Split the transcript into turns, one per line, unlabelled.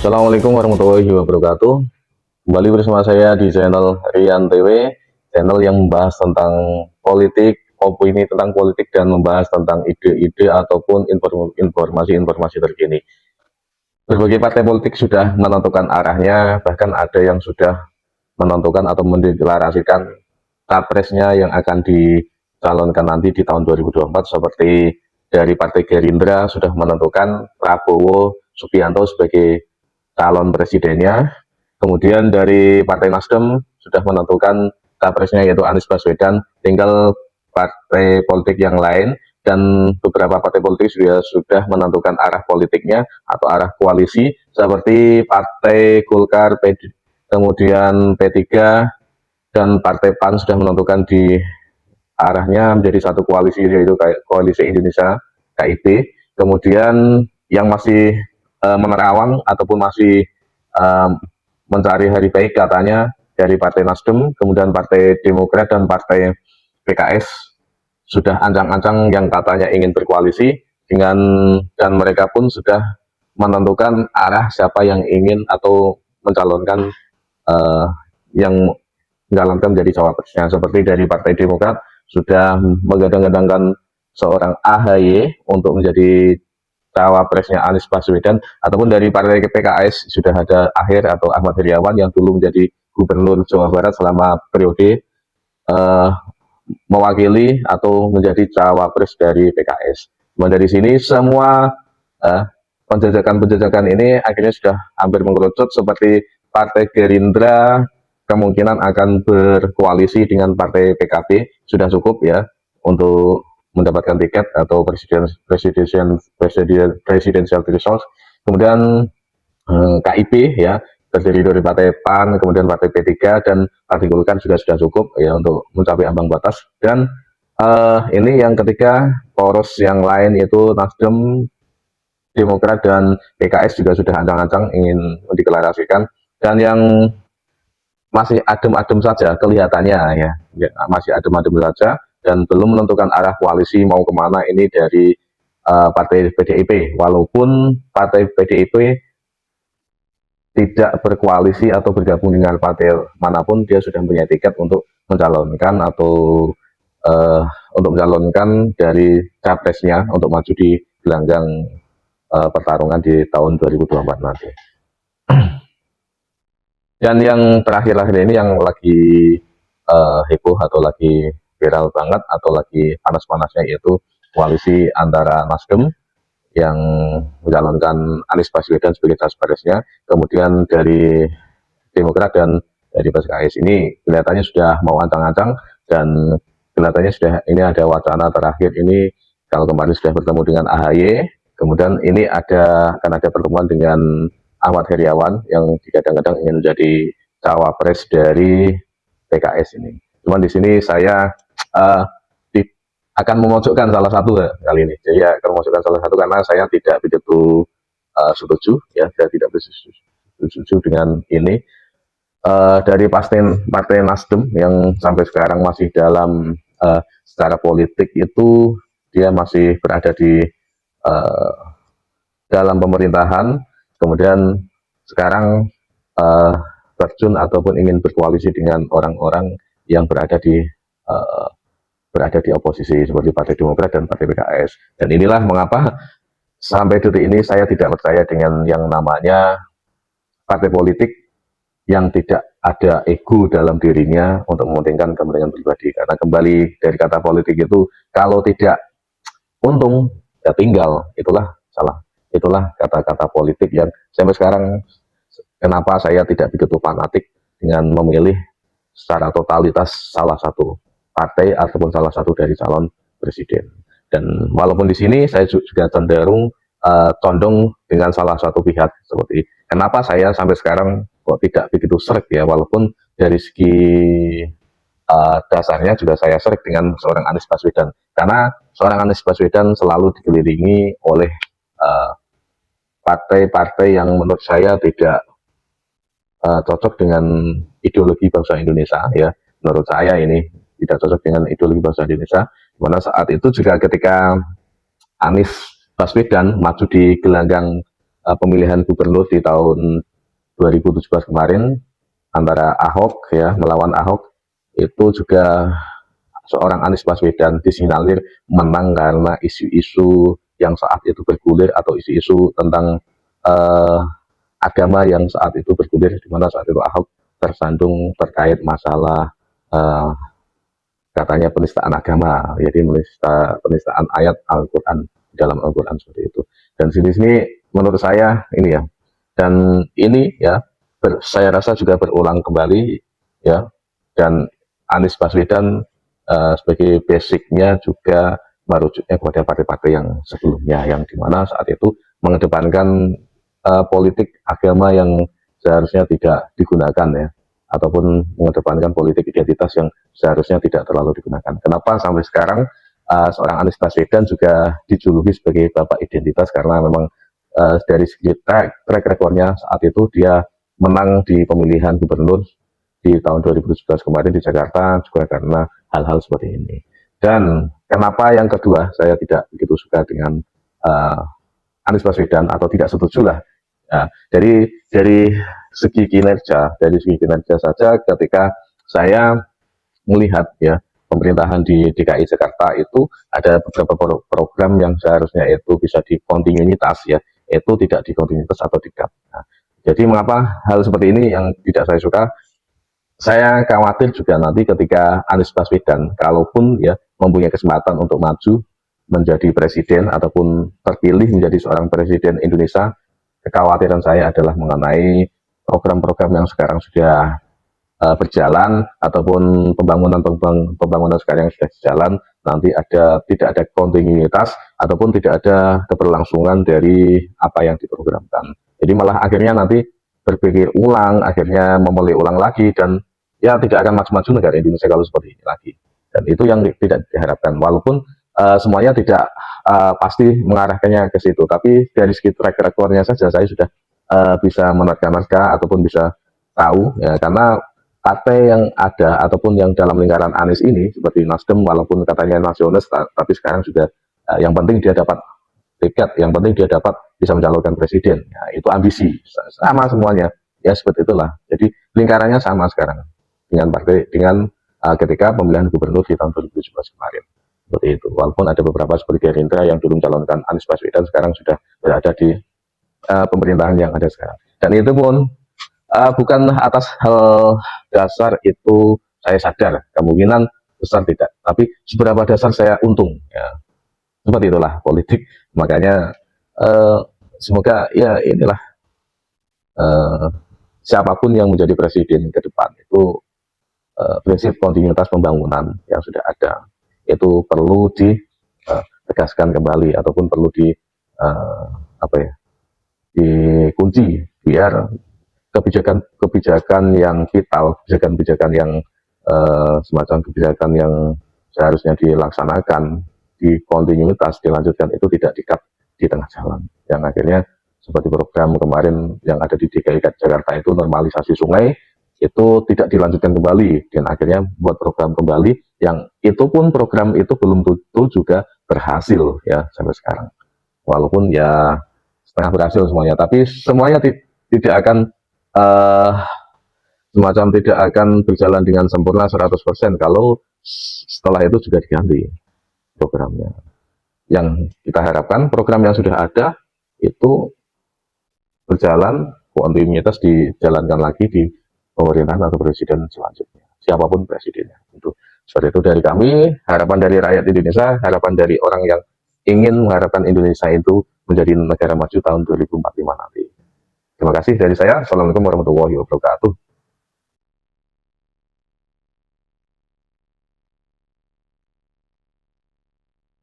Assalamualaikum warahmatullahi wabarakatuh. Kembali bersama saya di channel Rian TV, channel yang membahas tentang politik, opini tentang politik dan membahas tentang ide-ide ataupun informasi-informasi terkini. Berbagai partai politik sudah menentukan arahnya, bahkan ada yang sudah menentukan atau mendeklarasikan capresnya yang akan dicalonkan nanti di tahun 2024, seperti dari Partai Gerindra sudah menentukan Prabowo Subianto sebagai calon presidennya. Kemudian dari Partai Nasdem sudah menentukan capresnya yaitu Anies Baswedan. Tinggal partai politik yang lain dan beberapa partai politik sudah menentukan arah politiknya atau arah koalisi, seperti Partai Golkar, kemudian P3 dan Partai PAN sudah menentukan di arahnya menjadi satu koalisi, yaitu Koalisi Indonesia KIP. Kemudian yang masih menerawang ataupun masih mencari hari baik katanya dari Partai Nasdem, kemudian Partai Demokrat dan Partai PKS sudah ancang-ancang yang katanya ingin berkoalisi dengan, dan mereka pun sudah menentukan arah siapa yang ingin atau mencalonkan yang mencalonkan menjadi cawapresnya. Seperti dari Partai Demokrat sudah menggadang-gadangkan seorang AHY untuk menjadi cawapresnya Anies Baswedan, ataupun dari Partai PKS sudah ada Akhir atau Ahmad Heriawan yang dulu menjadi Gubernur Jawa Barat selama periode mewakili atau menjadi cawapres dari PKS. Kemudian dari sini semua penjajakan-penjajakan ini akhirnya sudah hampir mengerucut, seperti Partai Gerindra kemungkinan akan berkoalisi dengan Partai PKB, sudah cukup ya untuk mendapatkan tiket atau presidential threshold. Kemudian KIP ya terdiri dari Partai PAN, kemudian Partai P3 dan Partai Golkar juga sudah cukup ya untuk mencapai ambang batas. Dan ini yang ketiga, poros yang lain yaitu Nasdem, Demokrat dan PKS juga sudah ancang-ancang ingin mendeklarasikan. Dan yang masih adem-adem saja kelihatannya ya, masih adem-adem saja dan belum menentukan arah koalisi mau kemana ini dari Partai PDIP, walaupun Partai PDIP tidak berkoalisi atau bergabung dengan partai manapun, dia sudah punya tiket untuk mencalonkan atau untuk mencalonkan dari capresnya untuk maju di gelanggang pertarungan di tahun 2024 nanti. Dan yang terakhir-akhir ini yang lagi heboh atau lagi viral banget atau lagi panas-panasnya yaitu koalisi antara Nasdem yang mencalonkan Anies Baswedan sebagai cawapresnya, kemudian dari Demokrat dan dari PKS. Ini kelihatannya sudah mau ancang-ancang dan kelihatannya sudah ini ada wacana terakhir ini, kalau kemarin sudah bertemu dengan AHY, kemudian ini akan ada pertemuan dengan Ahmad Heriawan yang kadang-kadang ingin menjadi cawapres dari PKS ini. Cuman di sini saya akan memojokkan salah satu kali ini. Jadi akan memojokkan salah satu karena saya tidak begitu setuju ya, saya tidak setuju dengan ini. Dari partai Nasdem yang sampai sekarang masih dalam secara politik itu dia masih berada di dalam pemerintahan, kemudian sekarang terjun ataupun ingin berkoalisi dengan orang-orang yang berada di oposisi seperti Partai Demokrat dan Partai PKS. Dan inilah mengapa sampai detik ini saya tidak percaya dengan yang namanya partai politik yang tidak ada ego dalam dirinya untuk mementingkan kepentingan pribadi. Karena kembali dari kata politik itu, kalau tidak untung ya tinggal, itulah salah. Itulah kata-kata politik yang sampai sekarang kenapa saya tidak begitu fanatik dengan memilih secara totalitas salah satu partai ataupun salah satu dari calon presiden. Dan walaupun di sini saya juga cenderung condong dengan salah satu pihak, seperti kenapa saya sampai sekarang kok tidak begitu srek ya, walaupun dari segi dasarnya juga saya srek dengan seorang Anies Baswedan, karena seorang Anies Baswedan selalu dikelilingi oleh partai-partai yang menurut saya tidak cocok dengan ideologi bangsa Indonesia ya, menurut saya ini tidak cocok dengan ideologi bangsa Indonesia. Dimana saat itu juga ketika Anies Baswedan maju di gelanggang pemilihan gubernur di tahun 2017 kemarin antara Ahok ya melawan Ahok, itu juga seorang Anies Baswedan disinyalir menang karena isu-isu yang saat itu bergulir atau isu-isu tentang uh, agama yang saat itu bergulir, di mana saat itu Ahok tersandung terkait masalah uh, katanya penistaan agama, jadi penistaan ayat Al-Quran dalam Al-Quran seperti itu. Dan sini menurut saya ini ya, dan ini ya saya rasa juga berulang kembali ya, dan Anies Baswedan sebagai basicnya juga merujuknya kepada partai-partai yang sebelumnya, yang dimana saat itu mengedepankan politik agama yang seharusnya tidak digunakan ya, ataupun mengedepankan politik identitas yang seharusnya tidak terlalu digunakan. Kenapa sampai sekarang seorang Anies Baswedan juga dijuluki sebagai bapak identitas, karena memang dari segi track recordnya saat itu dia menang di pemilihan gubernur di tahun 2017 kemarin di Jakarta juga karena hal-hal seperti ini. Dan kenapa yang kedua saya tidak begitu suka dengan Anies Baswedan atau tidak setuju lah. Nah, dari segi kinerja saja, ketika saya melihat ya pemerintahan di DKI Jakarta itu ada beberapa program yang seharusnya itu bisa dikontinuitas ya, itu tidak dikontinuitas atau tidak. Nah, jadi mengapa hal seperti ini yang tidak saya suka? Saya khawatir juga nanti ketika Anies Baswedan, kalaupun ya mempunyai kesempatan untuk maju menjadi presiden ataupun terpilih menjadi seorang presiden Indonesia, kekhawatiran saya adalah mengenai program-program yang sekarang sudah berjalan ataupun pembangunan sekarang yang sudah berjalan, nanti tidak ada kontinuitas ataupun tidak ada keberlangsungan dari apa yang diprogramkan. Jadi malah akhirnya nanti berpikir ulang, akhirnya memulai ulang lagi, dan ya tidak akan maju-maju negara Indonesia kalau seperti ini lagi. Dan itu yang tidak diharapkan, walaupun semuanya tidak pasti mengarahkannya ke situ, tapi dari segi track recordnya saja saya sudah bisa menerka-nerka ataupun bisa tahu ya, karena partai yang ada ataupun yang dalam lingkaran Anies ini seperti Nasdem, walaupun katanya nasionalis, tapi sekarang juga yang penting dia dapat tiket, yang penting dia dapat bisa mencalonkan presiden. Ya, itu ambisi sama semuanya ya, seperti itulah. Jadi lingkarannya sama sekarang dengan partai, dengan ketika pemilihan gubernur di tahun 2017 kemarin seperti itu. Walaupun ada beberapa seperti Gerindra yang dulu mencalonkan Anies Baswedan sekarang sudah berada di pemerintahan yang ada sekarang, dan itu pun bukan atas hal dasar itu saya sadar, kemungkinan besar tidak, tapi seberapa dasar saya untung ya, seperti itulah politik. Makanya semoga ya inilah siapapun yang menjadi presiden ke depan itu prinsip kontinuitas pembangunan yang sudah ada itu perlu ditegaskan kembali ataupun perlu dikunci, biar kebijakan yang vital, kebijakan yang semacam kebijakan yang seharusnya dilaksanakan di kontinuitas dilanjutkan itu tidak di-cut di tengah jalan, yang akhirnya seperti program kemarin yang ada di DKI Jakarta itu normalisasi sungai itu tidak dilanjutkan kembali, dan akhirnya buat program kembali yang itu pun program itu belum tentu juga berhasil ya sampai sekarang, walaupun ya setengah berhasil semuanya, tapi semuanya tidak akan semacam tidak akan berjalan dengan sempurna 100% kalau setelah itu juga diganti programnya. Yang kita harapkan program yang sudah ada itu berjalan, kontinuitas dijalankan lagi di pemerintahan atau presiden selanjutnya, siapapun presidennya. Itu seperti itu dari kami, harapan dari rakyat Indonesia, harapan dari orang yang ingin mengharapkan Indonesia itu menjadi negara maju tahun 2045 nanti. Terima kasih dari saya. Assalamualaikum warahmatullahi wabarakatuh.